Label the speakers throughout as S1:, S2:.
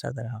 S1: 17।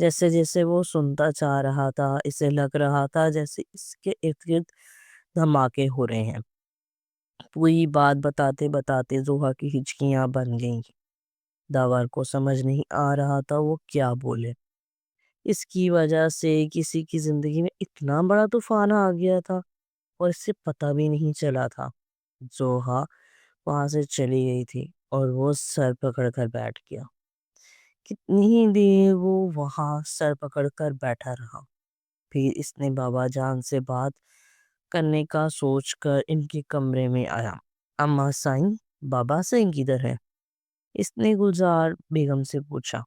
S1: جیسے جیسے وہ سنتا جا رہا تھا اسے لگ رہا تھا جیسے اس کے ارد گرد دھماکے ہو رہے ہیں۔ پوری بات بتاتے بتاتے زوہا کی ہچکیاں بن گئیں۔ داور کو سمجھ نہیں آ رہا تھا وہ کیا بولے۔ اس کی وجہ سے کسی کی زندگی میں اتنا بڑا طوفان آ گیا تھا اور اسے پتہ بھی نہیں چلا تھا۔ زوہا وہاں سے چلی گئی تھی اور وہ سر پکڑ کر بیٹھ گیا۔ کتنی ہی دیر وہ وہاں سر پکڑ کر بیٹھا رہا۔ پھر اس نے بابا جان سے بات کرنے کا سوچ کر ان کے کمرے میں آیا۔ اما سائیں، بابا سائیں کدھر ہے؟ اس نے گلزار بیگم سے پوچھا۔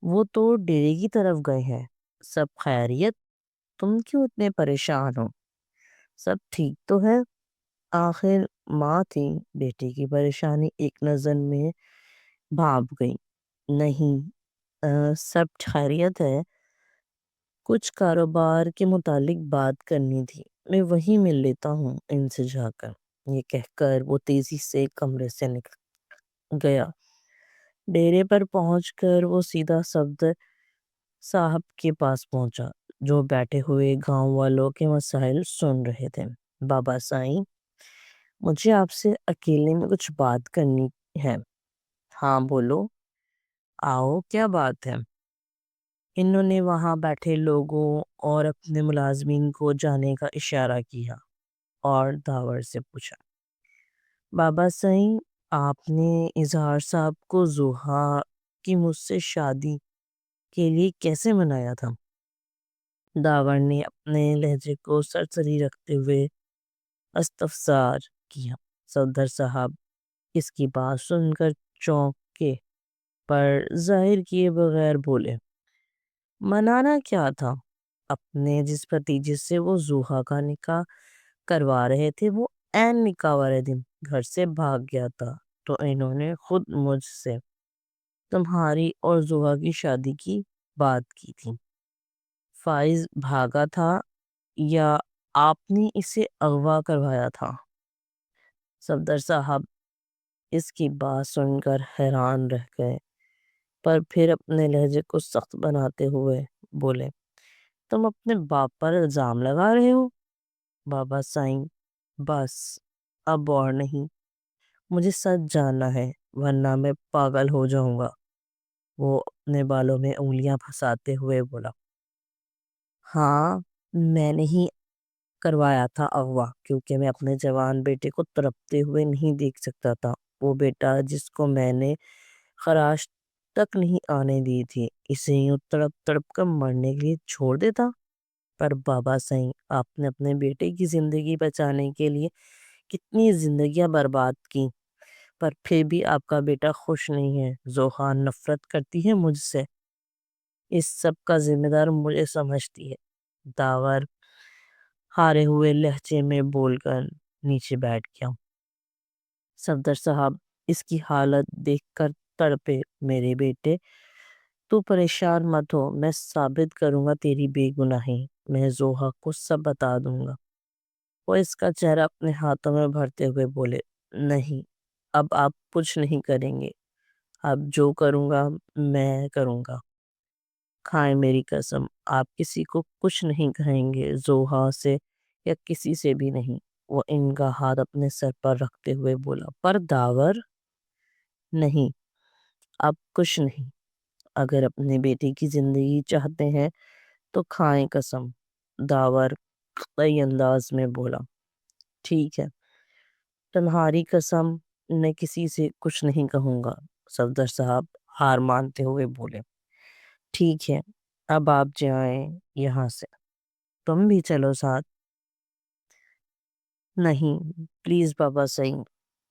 S1: وہ تو ڈیرے کی طرف گئے ہیں۔ سب خیریت؟ تم کیوں اتنے پریشان ہو؟ سب ٹھیک تو ہے؟ آخر ماں تھی، بیٹی کی پریشانی ایک نظر میں بھاپ گئی۔ نہیں، سب خیریت ہے۔ کچھ کاروبار کے متعلق بات کرنی تھی، میں وہیں مل لیتا ہوں ان سے جا کر۔ یہ کہہ کر وہ تیزی سے کمرے سے نکل گیا۔ ڈیرے پر پہنچ کر وہ سیدھا صفدر صاحب کے پاس پہنچا جو بیٹھے ہوئے گاؤں والوں کے مسائل سن رہے تھے۔ بابا سائیں، مجھے آپ سے اکیلے میں کچھ بات کرنی ہے۔ ہاں بولو، آؤ، کیا بات ہے؟ انہوں نے وہاں بیٹھے لوگوں اور اپنے ملازمین کو جانے کا اشارہ کیا اور داور سے پوچھا۔ بابا سائیں، آپ نے اظہار صاحب کو زوہا کی مجھ سے شادی کے لیے کیسے منایا تھا؟ داور نے اپنے لہجے کو سرسری رکھتے ہوئے استفسار کیا۔ صفدر صاحب اس کی بات سن کر چونکے پر ظاہر کیے بغیر بولے۔ منانا کیا تھا؟ اپنے جس بھتیجے سے وہ زوہا کا نکاح کروا رہے تھے وہ عین نکاح والے دن گھر سے بھاگ گیا تھا، تو انہوں نے خود مجھ سے تمہاری اور زوہا کی شادی کی بات کی تھی۔ فائز بھاگا تھا یا آپ نے اسے اغوا کروایا تھا؟ صفدر صاحب اس کی بات سن کر حیران رہ گئے، پر پھر اپنے لہجے کو سخت بناتے ہوئے بولے۔ تم اپنے باپ پر الزام لگا رہے ہو؟ بابا سائیں، بس اب اور نہیں، مجھے سچ جاننا ہے ورنہ میں پاگل ہو جاؤں گا۔ وہ اپنے بالوں میں انگلیاں پھنساتے ہوئے بولا۔ ہاں، میں نے ہی کروایا تھا اغوا، کیونکہ میں اپنے جوان بیٹے کو تڑپتے ہوئے نہیں دیکھ سکتا تھا۔ وہ بیٹا جس کو میں نے خراش تک نہیں آنے دی تھی، اسے یوں تڑپ تڑپ کر مرنے کے لیے چھوڑ دیتا۔ پر بابا سائیں، آپ نے اپنے بیٹے کی زندگی بچانے کے لیے کتنی زندگیاں برباد کی، پر پھر بھی آپ کا بیٹا خوش نہیں ہے۔ زوہا نفرت کرتی ہے مجھ سے۔ اس سب کا ذمہ دار مجھے سمجھتی ہے۔ داور ہارے ہوئے لہجے میں بول کر نیچے بیٹھ گیا۔ صفدر صاحب اس کی حالت دیکھ کر تڑپے۔ میرے بیٹے، تو پریشان مت ہو، میں ثابت کروں گا تیری بے گناہی۔ میں زوہا کو سب بتا دوں گا۔ وہ اس کا چہرہ اپنے ہاتھوں میں بھرتے ہوئے بولے۔ نہیں، اب آپ کچھ نہیں کریں گے۔ اب جو کروں گا میں کروں گا۔ کھائیں میری قسم، آپ کسی کو کچھ نہیں کہیں گے، زوہا سے یا کسی سے بھی نہیں۔ وہ ان کا ہاتھ اپنے سر پر رکھتے ہوئے بولا۔ پر داور، نہیں، اب کچھ نہیں۔ اگر اپنے بیٹے کی زندگی چاہتے ہیں تو کھائیں قسم۔ داور قطعی انداز میں بولا۔ ٹھیک ہے، تمہاری قسم، میں کسی سے کچھ نہیں کہوں گا۔ صفدر صاحب ہار مانتے ہوئے بولے۔ ٹھیک ہے، اب آپ جائیں یہاں سے۔ تم بھی چلو ساتھ۔ نہیں، پلیز بابا سائیں،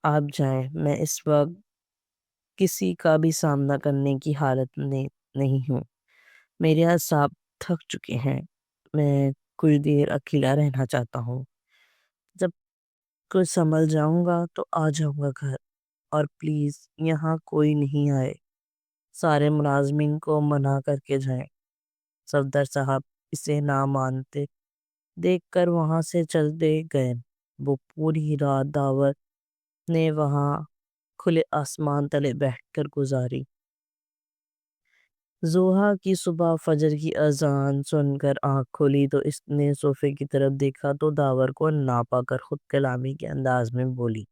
S1: آپ جائیں، میں اس وقت کسی کا بھی سامنا کرنے کی حالت میں نہیں ہوں۔ میرے اعصاب تھک چکے ہیں، میں کچھ دیر اکیلا رہنا چاہتا ہوں۔ جب کچھ سنبھل جاؤں گا تو آ جاؤں گا گھر، اور پلیز یہاں کوئی نہیں آئے۔ سارے ملازمین کو منع کر کے جائیں۔ صفدر صاحب اسے نہ مانتے دیکھ کر وہاں سے چلتے گئے۔ وہ پوری رات داور نے وہاں کھلے آسمان تلے بیٹھ کر گزاری۔ زوہا کی صبح فجر کی اذان سن کر آنکھ کھولی تو اس نے صوفے کی طرف دیکھا تو داور کو ناپا کر خود کلامی کے انداز میں بولی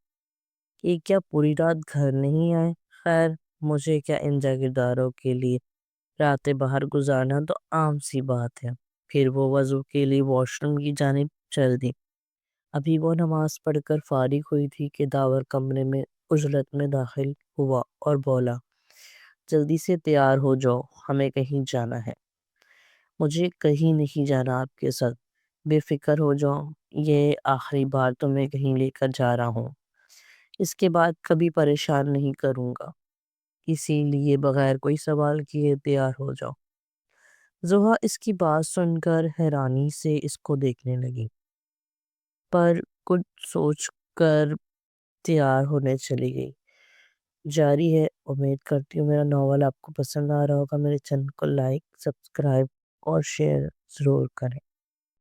S1: کہ کیا پوری رات گھر نہیں آئے؟ خیر مجھے کیا ان جاگیرداروں کے لیے راتیں باہر گزارنا تو عام سی بات ہے۔ پھر وہ وضو کے لیے واش روم کی جانب چل دی۔ ابھی وہ نماز پڑھ کر فارغ ہوئی تھی کہ داور کمرے میں عجلت میں داخل ہوا اور بولا جلدی سے تیار ہو جاؤ، ہمیں کہیں جانا ہے۔ مجھے کہیں نہیں جانا آپ کے ساتھ، بے فکر ہو جاؤ، یہ آخری بار تمہیں کہیں لے کر جا رہا ہوں، اس کے بعد کبھی پریشان نہیں کروں گا، اسی لیے بغیر کوئی سوال کیے تیار ہو جاؤ۔ زوہا اس کی بات سن کر حیرانی سے اس کو دیکھنے لگی، پر کچھ سوچ کر تیار ہونے چلی گئی۔ جاری ہے، امید کرتی ہوں میرا ناول آپ کو پسند آ رہا ہوگا۔ میرے چینل کو لائک، سبسکرائب اور شیئر ضرور کریں۔